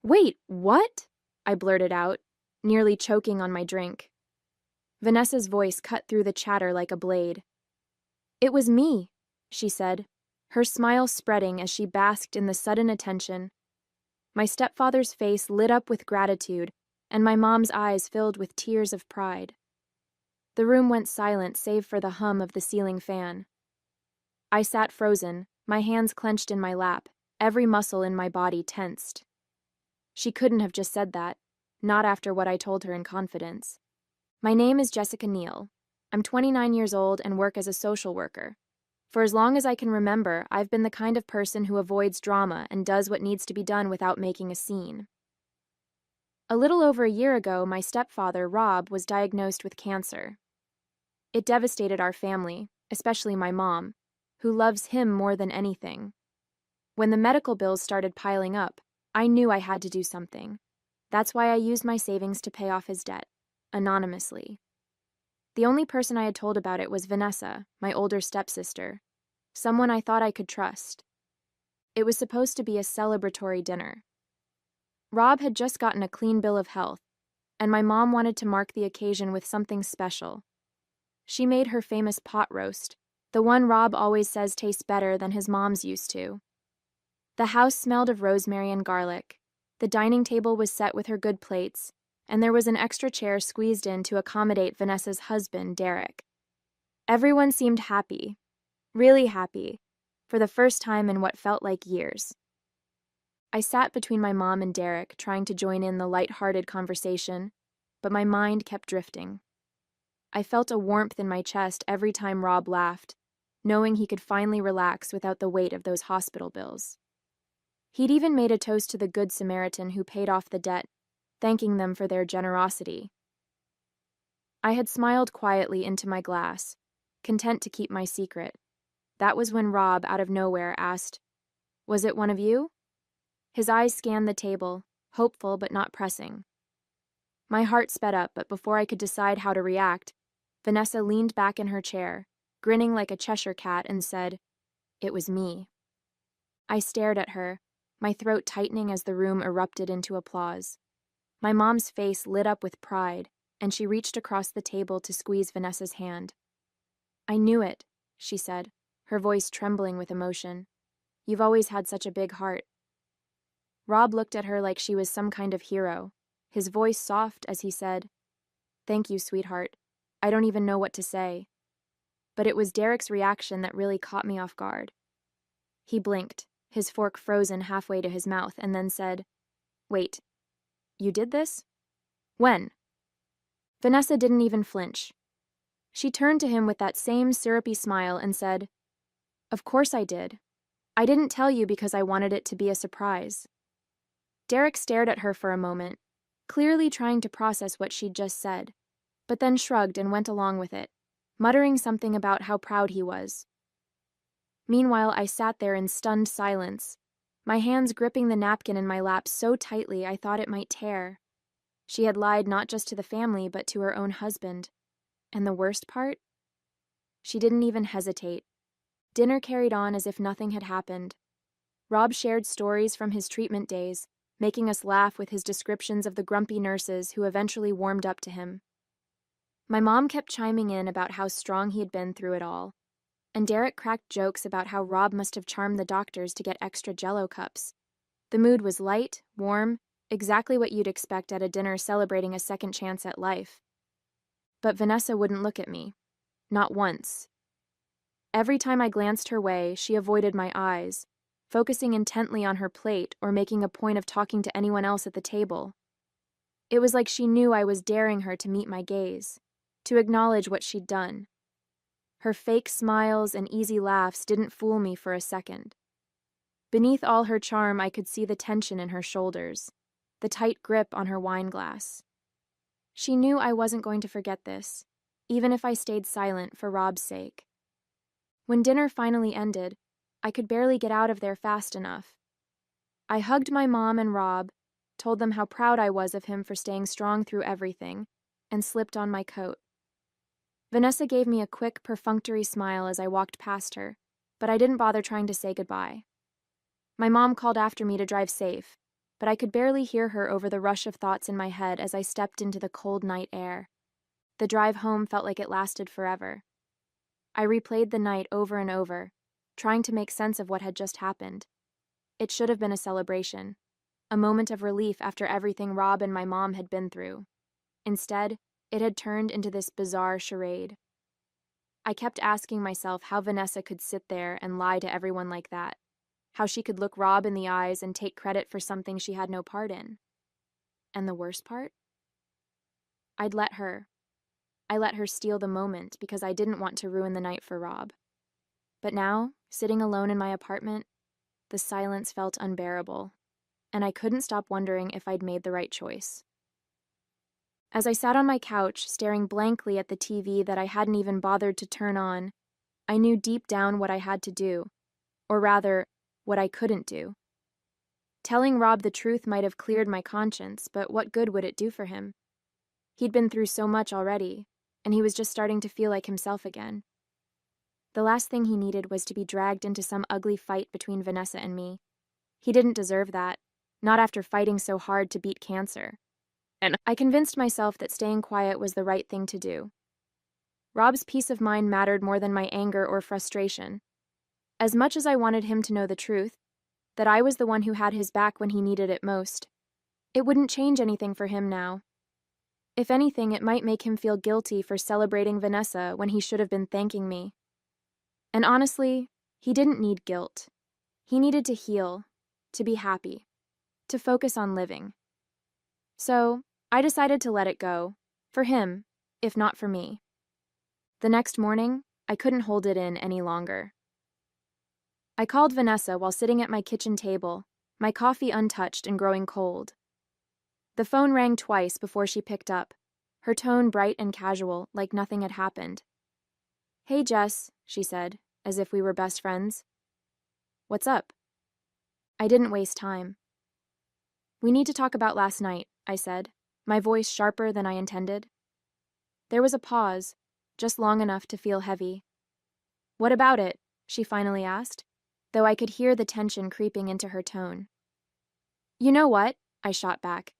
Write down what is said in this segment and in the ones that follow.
Wait, what? I blurted out, nearly choking on my drink. Vanessa's voice cut through the chatter like a blade. It was me, she said, her smile spreading as she basked in the sudden attention. My stepfather's face lit up with gratitude, and my mom's eyes filled with tears of pride. The room went silent save for the hum of the ceiling fan. I sat frozen, my hands clenched in my lap, every muscle in my body tensed. She couldn't have just said that, not after what I told her in confidence. My name is Jessica Neal. I'm 29 years old and work as a social worker. For as long as I can remember, I've been the kind of person who avoids drama and does what needs to be done without making a scene. A little over a year ago, my stepfather, Rob, was diagnosed with cancer. It devastated our family, especially my mom, who loves him more than anything. When the medical bills started piling up, I knew I had to do something. That's why I used my savings to pay off his debt, anonymously. The only person I had told about it was Vanessa, my older stepsister, someone I thought I could trust. It was supposed to be a celebratory dinner. Rob had just gotten a clean bill of health, and my mom wanted to mark the occasion with something special. She made her famous pot roast, the one Rob always says tastes better than his mom's used to. The house smelled of rosemary and garlic. The dining table was set with her good plates, and there was an extra chair squeezed in to accommodate Vanessa's husband, Derek. Everyone seemed happy, really happy, for the first time in what felt like years. I sat between my mom and Derek, trying to join in the light-hearted conversation, but my mind kept drifting. I felt a warmth in my chest every time Rob laughed, knowing he could finally relax without the weight of those hospital bills. He'd even made a toast to the Good Samaritan who paid off the debt, thanking them for their generosity. I had smiled quietly into my glass, content to keep my secret. That was when Rob, out of nowhere, asked, "Was it one of you?" His eyes scanned the table, hopeful but not pressing. My heart sped up, but before I could decide how to react, Vanessa leaned back in her chair, grinning like a Cheshire cat, and said, "It was me." I stared at her, my throat tightening as the room erupted into applause. My mom's face lit up with pride, and she reached across the table to squeeze Vanessa's hand. "I knew it," she said, her voice trembling with emotion. "You've always had such a big heart." Rob looked at her like she was some kind of hero, his voice soft as he said, "Thank you, sweetheart. I don't even know what to say." But it was Derek's reaction that really caught me off guard. He blinked, his fork frozen halfway to his mouth, and then said, "Wait, you did this? When?" Vanessa didn't even flinch. She turned to him with that same syrupy smile and said, "Of course I did. I didn't tell you because I wanted it to be a surprise." Derek stared at her for a moment, clearly trying to process what she'd just said, but then shrugged and went along with it, muttering something about how proud he was. Meanwhile, I sat there in stunned silence, my hands gripping the napkin in my lap so tightly I thought it might tear. She had lied not just to the family, but to her own husband. And the worst part? She didn't even hesitate. Dinner carried on as if nothing had happened. Rob shared stories from his treatment days, making us laugh with his descriptions of the grumpy nurses who eventually warmed up to him. My mom kept chiming in about how strong he had been through it all, and Derek cracked jokes about how Rob must have charmed the doctors to get extra Jell-O cups. The mood was light, warm, exactly what you'd expect at a dinner celebrating a second chance at life. But Vanessa wouldn't look at me. Not once. Every time I glanced her way, she avoided my eyes, focusing intently on her plate or making a point of talking to anyone else at the table. It was like she knew I was daring her to meet my gaze, to acknowledge what she'd done. Her fake smiles and easy laughs didn't fool me for a second. Beneath all her charm, I could see the tension in her shoulders, the tight grip on her wine glass. She knew I wasn't going to forget this, even if I stayed silent for Rob's sake. When dinner finally ended, I could barely get out of there fast enough. I hugged my mom and Rob, told them how proud I was of him for staying strong through everything, and slipped on my coat. Vanessa gave me a quick, perfunctory smile as I walked past her, but I didn't bother trying to say goodbye. My mom called after me to drive safe, but I could barely hear her over the rush of thoughts in my head as I stepped into the cold night air. The drive home felt like it lasted forever. I replayed the night over and over, trying to make sense of what had just happened. It should have been a celebration, a moment of relief after everything Rob and my mom had been through. Instead, it had turned into this bizarre charade. I kept asking myself how Vanessa could sit there and lie to everyone like that, how she could look Rob in the eyes and take credit for something she had no part in. And the worst part? I let her steal the moment because I didn't want to ruin the night for Rob. But now, sitting alone in my apartment, the silence felt unbearable, and I couldn't stop wondering if I'd made the right choice. As I sat on my couch, staring blankly at the TV that I hadn't even bothered to turn on, I knew deep down what I had to do, or rather, what I couldn't do. Telling Rob the truth might have cleared my conscience, but what good would it do for him? He'd been through so much already, and he was just starting to feel like himself again. The last thing he needed was to be dragged into some ugly fight between Vanessa and me. He didn't deserve that, not after fighting so hard to beat cancer. And I convinced myself that staying quiet was the right thing to do. Rob's peace of mind mattered more than my anger or frustration. As much as I wanted him to know the truth, that I was the one who had his back when he needed it most, it wouldn't change anything for him now. If anything, it might make him feel guilty for celebrating Vanessa when he should have been thanking me. And honestly, he didn't need guilt. He needed to heal, to be happy, to focus on living. So, I decided to let it go, for him, if not for me. The next morning, I couldn't hold it in any longer. I called Vanessa while sitting at my kitchen table, my coffee untouched and growing cold. The phone rang twice before she picked up, her tone bright and casual, like nothing had happened. "Hey, Jess," she said, as if we were best friends. "What's up?" I didn't waste time. "We need to talk about last night," I said, my voice sharper than I intended. There was a pause, just long enough to feel heavy. "What about it?" she finally asked, though I could hear the tension creeping into her tone. "You know what?" I shot back.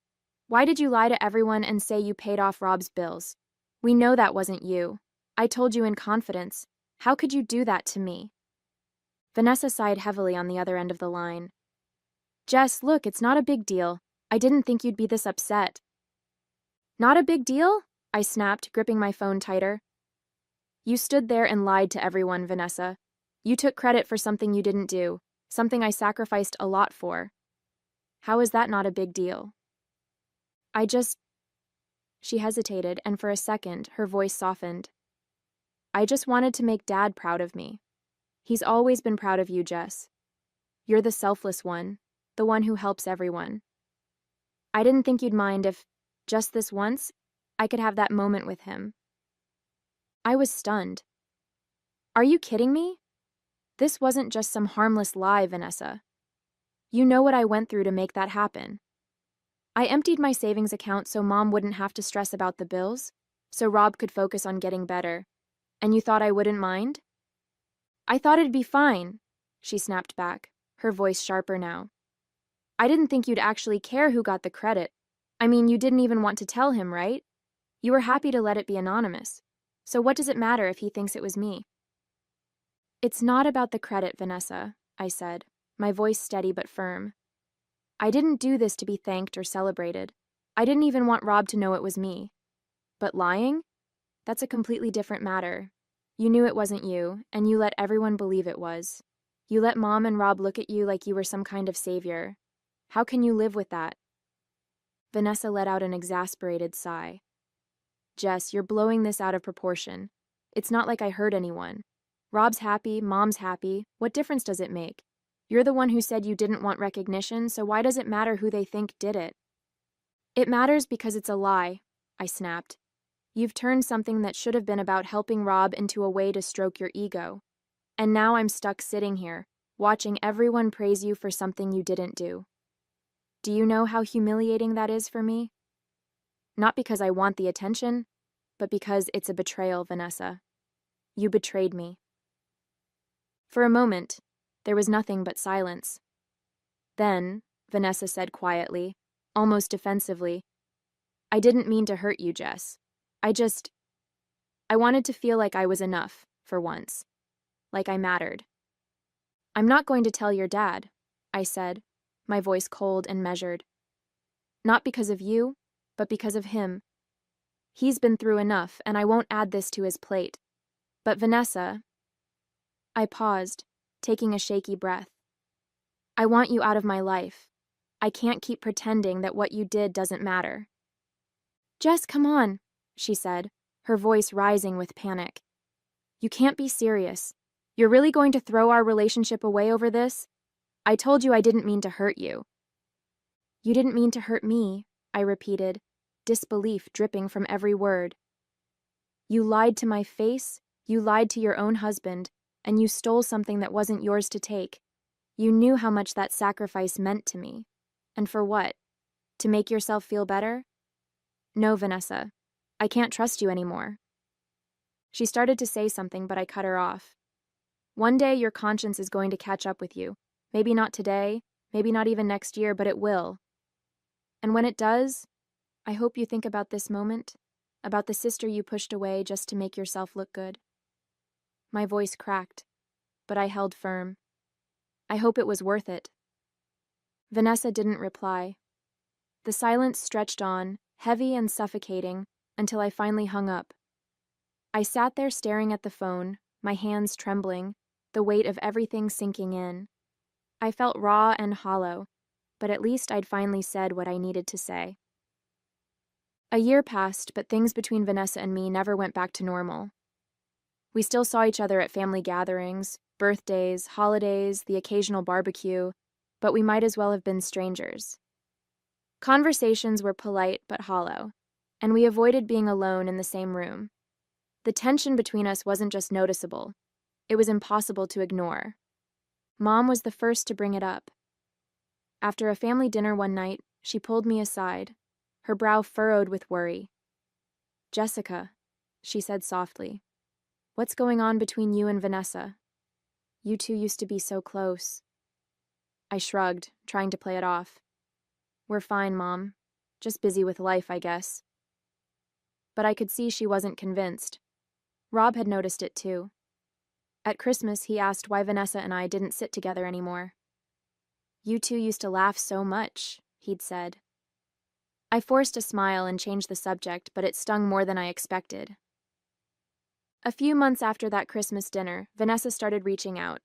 "Why did you lie to everyone and say you paid off Rob's bills? We know that wasn't you. I told you in confidence. How could you do that to me?" Vanessa sighed heavily on the other end of the line. "Jess, look, it's not a big deal. I didn't think you'd be this upset." "Not a big deal?" I snapped, gripping my phone tighter. "You stood there and lied to everyone, Vanessa. You took credit for something you didn't do, something I sacrificed a lot for. How is that not a big deal?" She hesitated, and for a second, her voice softened. "I just wanted to make Dad proud of me. He's always been proud of you, Jess. You're the selfless one, the one who helps everyone. I didn't think you'd mind if, just this once, I could have that moment with him." I was stunned. "Are you kidding me? This wasn't just some harmless lie, Vanessa. You know what I went through to make that happen. I emptied my savings account so Mom wouldn't have to stress about the bills, so Rob could focus on getting better. And you thought I wouldn't mind?" "I thought it'd be fine," she snapped back, her voice sharper now. "I didn't think you'd actually care who got the credit. I mean, you didn't even want to tell him, right? You were happy to let it be anonymous. So what does it matter if he thinks it was me?" "It's not about the credit, Vanessa," I said, my voice steady but firm. "I didn't do this to be thanked or celebrated. I didn't even want Rob to know it was me. But lying? That's a completely different matter. You knew it wasn't you, and you let everyone believe it was. You let Mom and Rob look at you like you were some kind of savior. How can you live with that?" Vanessa let out an exasperated sigh. "Jess, you're blowing this out of proportion. It's not like I hurt anyone. Rob's happy, Mom's happy. What difference does it make? You're the one who said you didn't want recognition, so why does it matter who they think did it?" "It matters because it's a lie," I snapped. "You've turned something that should have been about helping Rob into a way to stroke your ego. And now I'm stuck sitting here, watching everyone praise you for something you didn't do. Do you know how humiliating that is for me? Not because I want the attention, but because it's a betrayal, Vanessa. You betrayed me." For a moment, there was nothing but silence. Then, Vanessa said quietly, almost defensively. I didn't mean to hurt you, Jess. I wanted to feel like I was enough, for once. Like I mattered. I'm not going to tell your dad, I said, my voice cold and measured. Not because of you, but because of him. He's been through enough, and I won't add this to his plate. But Vanessa... I paused, taking a shaky breath. I want you out of my life. I can't keep pretending that what you did doesn't matter. Jess, come on, she said, her voice rising with panic. You can't be serious. You're really going to throw our relationship away over this? I told you I didn't mean to hurt you. You didn't mean to hurt me, I repeated, disbelief dripping from every word. You lied to my face, you lied to your own husband, and you stole something that wasn't yours to take. You knew how much that sacrifice meant to me. And for what? To make yourself feel better? No, Vanessa. I can't trust you anymore. She started to say something, but I cut her off. One day your conscience is going to catch up with you. Maybe not today, maybe not even next year, but it will. And when it does, I hope you think about this moment, about the sister you pushed away just to make yourself look good. My voice cracked, but I held firm. I hope it was worth it. Vanessa didn't reply. The silence stretched on, heavy and suffocating, until I finally hung up. I sat there staring at the phone, my hands trembling, the weight of everything sinking in. I felt raw and hollow, but at least I'd finally said what I needed to say. A year passed, but things between Vanessa and me never went back to normal. We still saw each other at family gatherings, birthdays, holidays, the occasional barbecue, but we might as well have been strangers. Conversations were polite but hollow, and we avoided being alone in the same room. The tension between us wasn't just noticeable, it was impossible to ignore. Mom was the first to bring it up. After a family dinner one night, she pulled me aside, her brow furrowed with worry. Jessica, she said softly, what's going on between you and Vanessa? You two used to be so close. I shrugged, trying to play it off. We're fine, Mom. Just busy with life, I guess. But I could see she wasn't convinced. Rob had noticed it too. At Christmas, he asked why Vanessa and I didn't sit together anymore. You two used to laugh so much, he'd said. I forced a smile and changed the subject, but it stung more than I expected. A few months after that Christmas dinner, Vanessa started reaching out.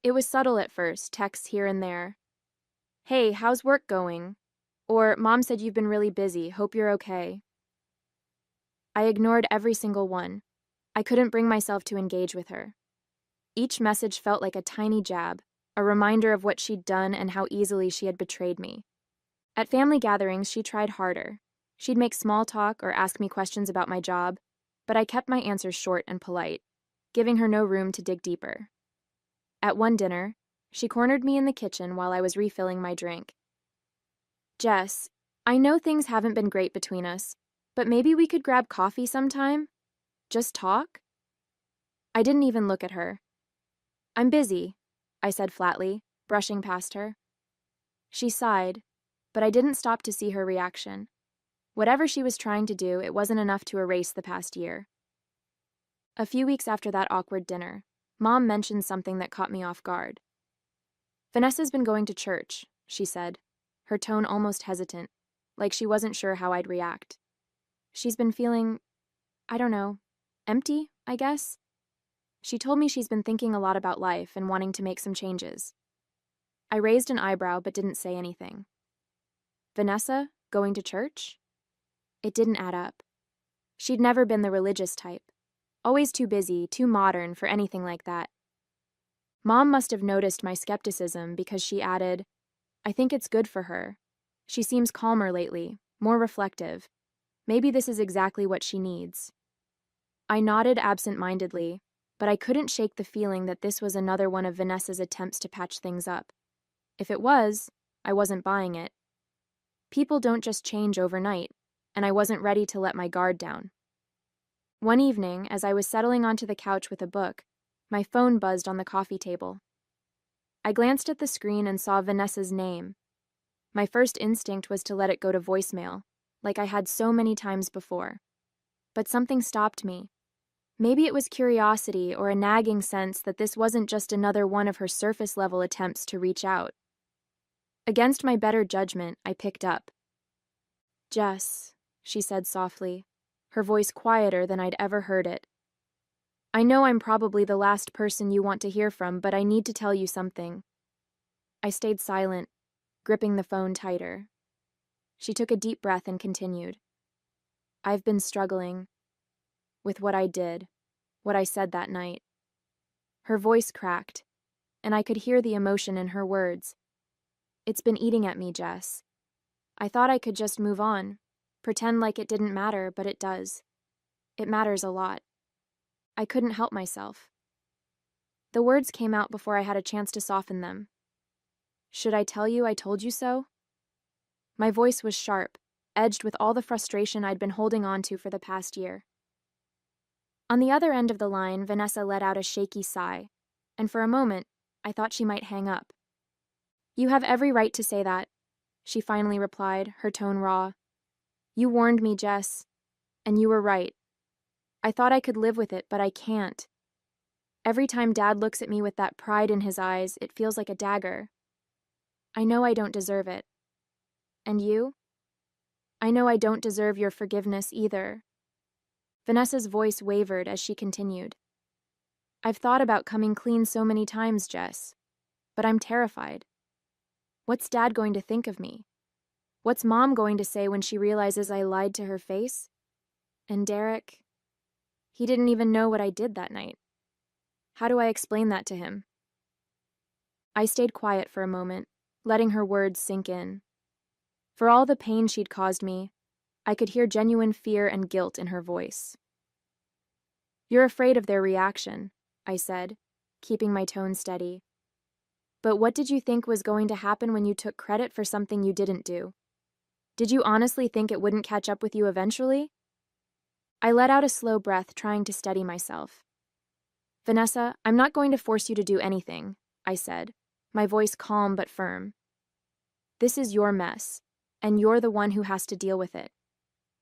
It was subtle at first, texts here and there. Hey, how's work going? Or, Mom said you've been really busy, hope you're okay. I ignored every single one. I couldn't bring myself to engage with her. Each message felt like a tiny jab, a reminder of what she'd done and how easily she had betrayed me. At family gatherings, she tried harder. She'd make small talk or ask me questions about my job, but I kept my answers short and polite, giving her no room to dig deeper. At one dinner, she cornered me in the kitchen while I was refilling my drink. Jess, I know things haven't been great between us, but maybe we could grab coffee sometime? Just talk? I didn't even look at her. I'm busy, I said flatly, brushing past her. She sighed, but I didn't stop to see her reaction. Whatever she was trying to do, it wasn't enough to erase the past year. A few weeks after that awkward dinner, Mom mentioned something that caught me off guard. Vanessa's been going to church, she said, her tone almost hesitant, like she wasn't sure how I'd react. She's been feeling, I don't know, empty, I guess? She told me she's been thinking a lot about life and wanting to make some changes. I raised an eyebrow but didn't say anything. Vanessa, going to church? It didn't add up. She'd never been the religious type. Always too busy, too modern for anything like that. Mom must have noticed my skepticism because she added, I think it's good for her. She seems calmer lately, more reflective. Maybe this is exactly what she needs. I nodded absent-mindedly, but I couldn't shake the feeling that this was another one of Vanessa's attempts to patch things up. If it was, I wasn't buying it. People don't just change overnight, and I wasn't ready to let my guard down. One evening, as I was settling onto the couch with a book, my phone buzzed on the coffee table. I glanced at the screen and saw Vanessa's name. My first instinct was to let it go to voicemail, like I had so many times before. But something stopped me. Maybe it was curiosity or a nagging sense that this wasn't just another one of her surface-level attempts to reach out. Against my better judgment, I picked up. "Jess," she said softly, her voice quieter than I'd ever heard it. "I know I'm probably the last person you want to hear from, but I need to tell you something." I stayed silent, gripping the phone tighter. She took a deep breath and continued. "I've been struggling with what I did, what I said that night." Her voice cracked, and I could hear the emotion in her words. "It's been eating at me, Jess. I thought I could just move on, pretend like it didn't matter, but it does. It matters a lot. I couldn't help myself." The words came out before I had a chance to soften them. "Should I tell you I told you so?" My voice was sharp, edged with all the frustration I'd been holding on to for the past year. On the other end of the line, Vanessa let out a shaky sigh, and for a moment, I thought she might hang up. "You have every right to say that," she finally replied, her tone raw. "You warned me, Jess, and you were right. I thought I could live with it, but I can't. Every time Dad looks at me with that pride in his eyes, it feels like a dagger. I know I don't deserve it. And you? I know I don't deserve your forgiveness either." Vanessa's voice wavered as she continued. "I've thought about coming clean so many times, Jess, but I'm terrified. What's Dad going to think of me? What's Mom going to say when she realizes I lied to her face? And Derek, he didn't even know what I did that night. How do I explain that to him?" I stayed quiet for a moment, letting her words sink in. For all the pain she'd caused me, I could hear genuine fear and guilt in her voice. "You're afraid of their reaction," I said, keeping my tone steady. "But what did you think was going to happen when you took credit for something you didn't do? Did you honestly think it wouldn't catch up with you eventually?" I let out a slow breath, trying to steady myself. "Vanessa, I'm not going to force you to do anything," I said, my voice calm but firm. "This is your mess, and you're the one who has to deal with it.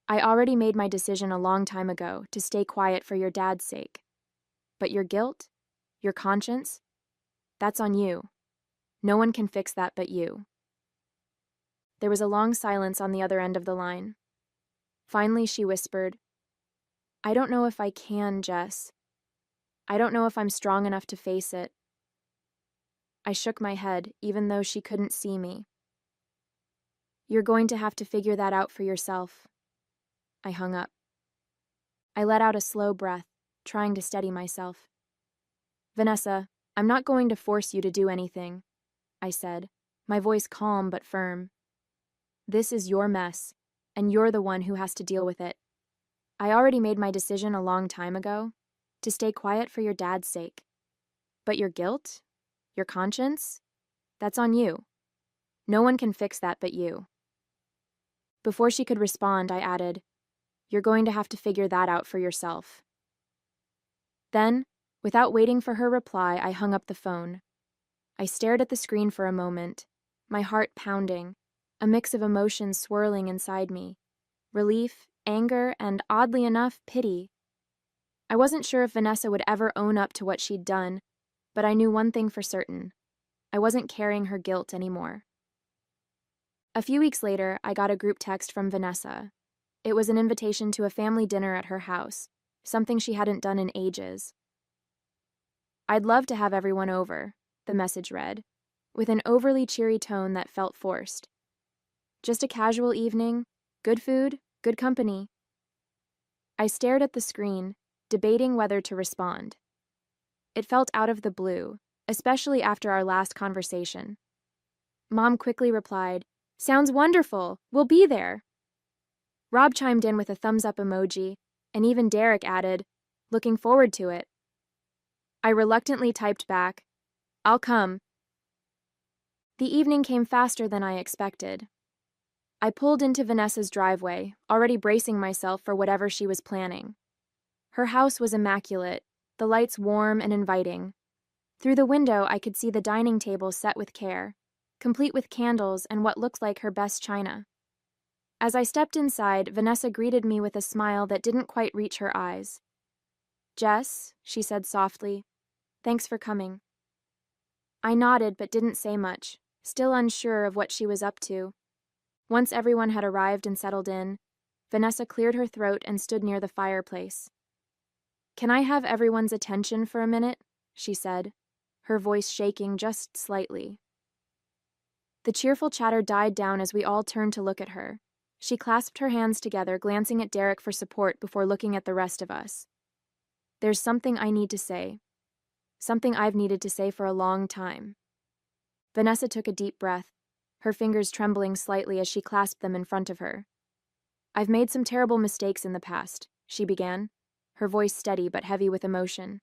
I already made my decision a long time ago to stay quiet for your dad's sake. But your guilt, your conscience, that's on you. No one can fix that but you." There was a long silence on the other end of the line. Finally, she whispered, "I don't know if I can, Jess. I don't know if I'm strong enough to face it." I shook my head, even though she couldn't see me. "You're going to have to figure that out for yourself." I hung up. I let out a slow breath, trying to steady myself. "Vanessa, I'm not going to force you to do anything," I said, my voice calm but firm. "This is your mess, and you're the one who has to deal with it. I already made my decision a long time ago, to stay quiet for your dad's sake. But your guilt, your conscience, that's on you. No one can fix that but you." Before she could respond, I added, "You're going to have to figure that out for yourself." Then, without waiting for her reply, I hung up the phone. I stared at the screen for a moment, my heart pounding, a mix of emotions swirling inside me. Relief, anger, and, oddly enough, pity. I wasn't sure if Vanessa would ever own up to what she'd done, but I knew one thing for certain. I wasn't carrying her guilt anymore. A few weeks later, I got a group text from Vanessa. It was an invitation to a family dinner at her house, something she hadn't done in ages. "I'd love to have everyone over," the message read, with an overly cheery tone that felt forced. "Just a casual evening, good food, good company." I stared at the screen, debating whether to respond. It felt out of the blue, especially after our last conversation. Mom quickly replied, "Sounds wonderful, we'll be there." Rob chimed in with a thumbs-up emoji, and even Derek added, "Looking forward to it." I reluctantly typed back, "I'll come." The evening came faster than I expected. I pulled into Vanessa's driveway, already bracing myself for whatever she was planning. Her house was immaculate, the lights warm and inviting. Through the window, I could see the dining table set with care, complete with candles and what looked like her best china. As I stepped inside, Vanessa greeted me with a smile that didn't quite reach her eyes. "Jess," she said softly, "thanks for coming." I nodded but didn't say much, still unsure of what she was up to. Once everyone had arrived and settled in, Vanessa cleared her throat and stood near the fireplace. "Can I have everyone's attention for a minute?" she said, her voice shaking just slightly. The cheerful chatter died down as we all turned to look at her. She clasped her hands together, glancing at Derek for support before looking at the rest of us. "There's something I need to say. Something I've needed to say for a long time." Vanessa took a deep breath, her fingers trembling slightly as she clasped them in front of her. "I've made some terrible mistakes in the past," she began, her voice steady but heavy with emotion.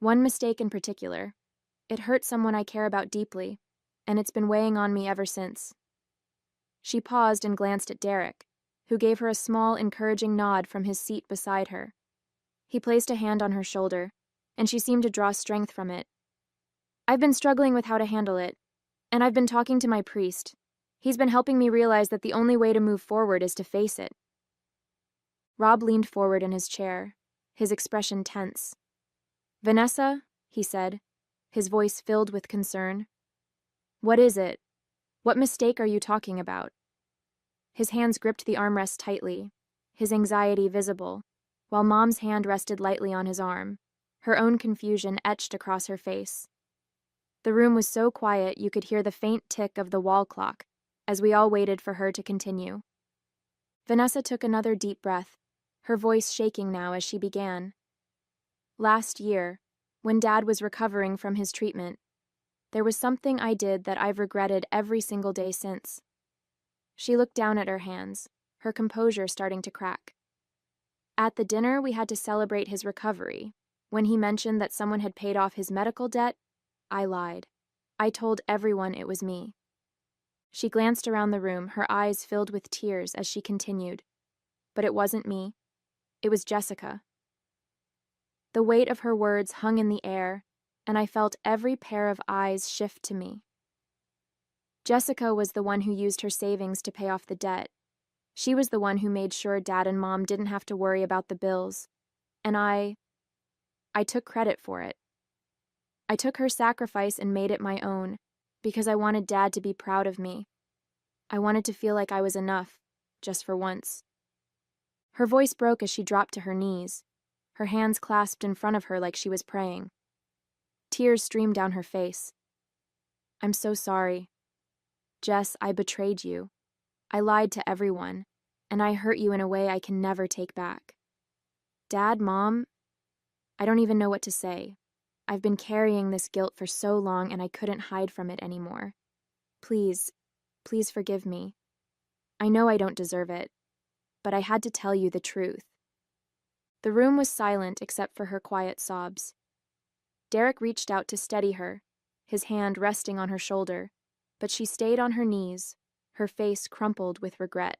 "One mistake in particular. It hurt someone I care about deeply, and it's been weighing on me ever since." She paused and glanced at Derek, who gave her a small, encouraging nod from his seat beside her. He placed a hand on her shoulder, and she seemed to draw strength from it. "I've been struggling with how to handle it, and I've been talking to my priest. He's been helping me realize that the only way to move forward is to face it." Rob leaned forward in his chair, his expression tense. "Vanessa," he said, his voice filled with concern. "What is it? What mistake are you talking about?" His hands gripped the armrest tightly, his anxiety visible, while Mom's hand rested lightly on his arm, her own confusion etched across her face. The room was so quiet you could hear the faint tick of the wall clock as we all waited for her to continue. Vanessa took another deep breath, her voice shaking now as she began. "Last year, when Dad was recovering from his treatment, there was something I did that I've regretted every single day since." She looked down at her hands, her composure starting to crack. "At the dinner we had to celebrate his recovery. When he mentioned that someone had paid off his medical debt, I lied. I told everyone it was me." She glanced around the room, her eyes filled with tears as she continued. "But it wasn't me. It was Jessica." The weight of her words hung in the air, and I felt every pair of eyes shift to me. Jessica was the one who used her savings to pay off the debt. She was the one who made sure Dad and Mom didn't have to worry about the bills. And I took credit for it. I took her sacrifice and made it my own, because I wanted Dad to be proud of me. I wanted to feel like I was enough, just for once. Her voice broke as she dropped to her knees, her hands clasped in front of her like she was praying. Tears streamed down her face. "I'm so sorry. Jess, I betrayed you. I lied to everyone, and I hurt you in a way I can never take back. Dad, Mom, I don't even know what to say. I've been carrying this guilt for so long and I couldn't hide from it anymore. Please, please forgive me. I know I don't deserve it, but I had to tell you the truth." The room was silent except for her quiet sobs. Derek reached out to steady her, his hand resting on her shoulder, but she stayed on her knees, her face crumpled with regret.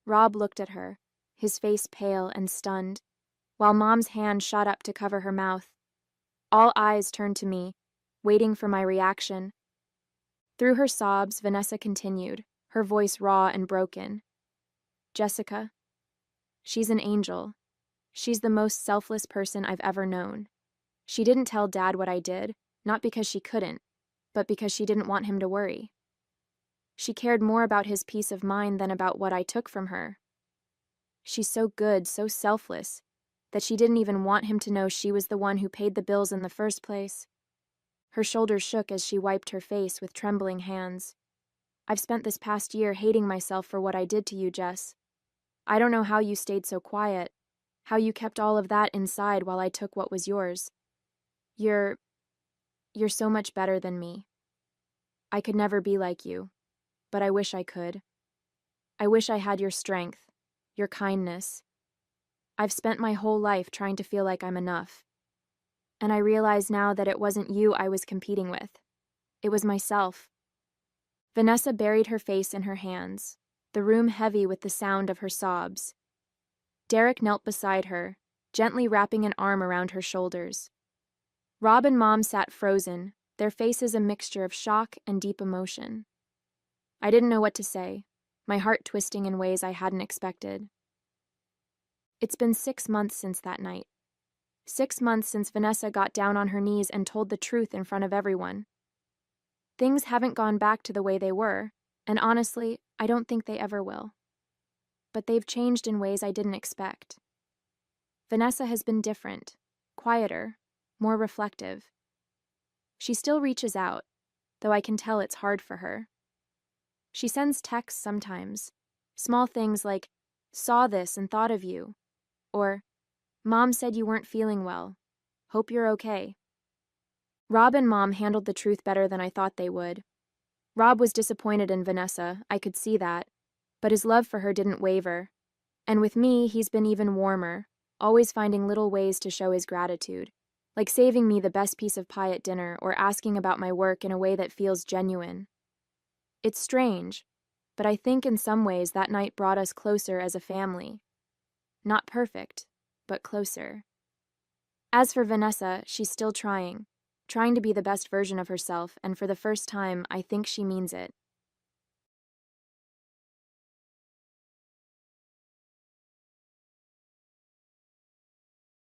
Rob looked at her, his face pale and stunned, while Mom's hand shot up to cover her mouth. All eyes turned to me, waiting for my reaction. Through her sobs, Vanessa continued, her voice raw and broken. "Jessica, she's an angel. She's the most selfless person I've ever known. She didn't tell Dad what I did, not because she couldn't, but because she didn't want him to worry. She cared more about his peace of mind than about what I took from her. She's so good, so selfless, that she didn't even want him to know she was the one who paid the bills in the first place." Her shoulders shook as she wiped her face with trembling hands. "I've spent this past year hating myself for what I did to you, Jess. I don't know how you stayed so quiet, how you kept all of that inside while I took what was yours. You're so much better than me. I could never be like you, but I wish I could. I wish I had your strength, your kindness. I've spent my whole life trying to feel like I'm enough. And I realize now that it wasn't you I was competing with. It was myself." Vanessa buried her face in her hands, the room heavy with the sound of her sobs. Derek knelt beside her, gently wrapping an arm around her shoulders. Rob and Mom sat frozen, their faces a mixture of shock and deep emotion. I didn't know what to say, my heart twisting in ways I hadn't expected. It's been 6 months since that night. 6 months since Vanessa got down on her knees and told the truth in front of everyone. Things haven't gone back to the way they were, and honestly, I don't think they ever will. But they've changed in ways I didn't expect. Vanessa has been different, quieter, more reflective. She still reaches out, though I can tell it's hard for her. She sends texts sometimes, small things like, "Saw this and thought of you," or, "Mom said you weren't feeling well. Hope you're okay." Rob and Mom handled the truth better than I thought they would. Rob was disappointed in Vanessa, I could see that, but his love for her didn't waver. And with me, he's been even warmer, always finding little ways to show his gratitude, like saving me the best piece of pie at dinner or asking about my work in a way that feels genuine. It's strange, but I think in some ways that night brought us closer as a family. Not perfect, but closer. As for Vanessa, she's still trying to be the best version of herself, and for the first time, I think she means it.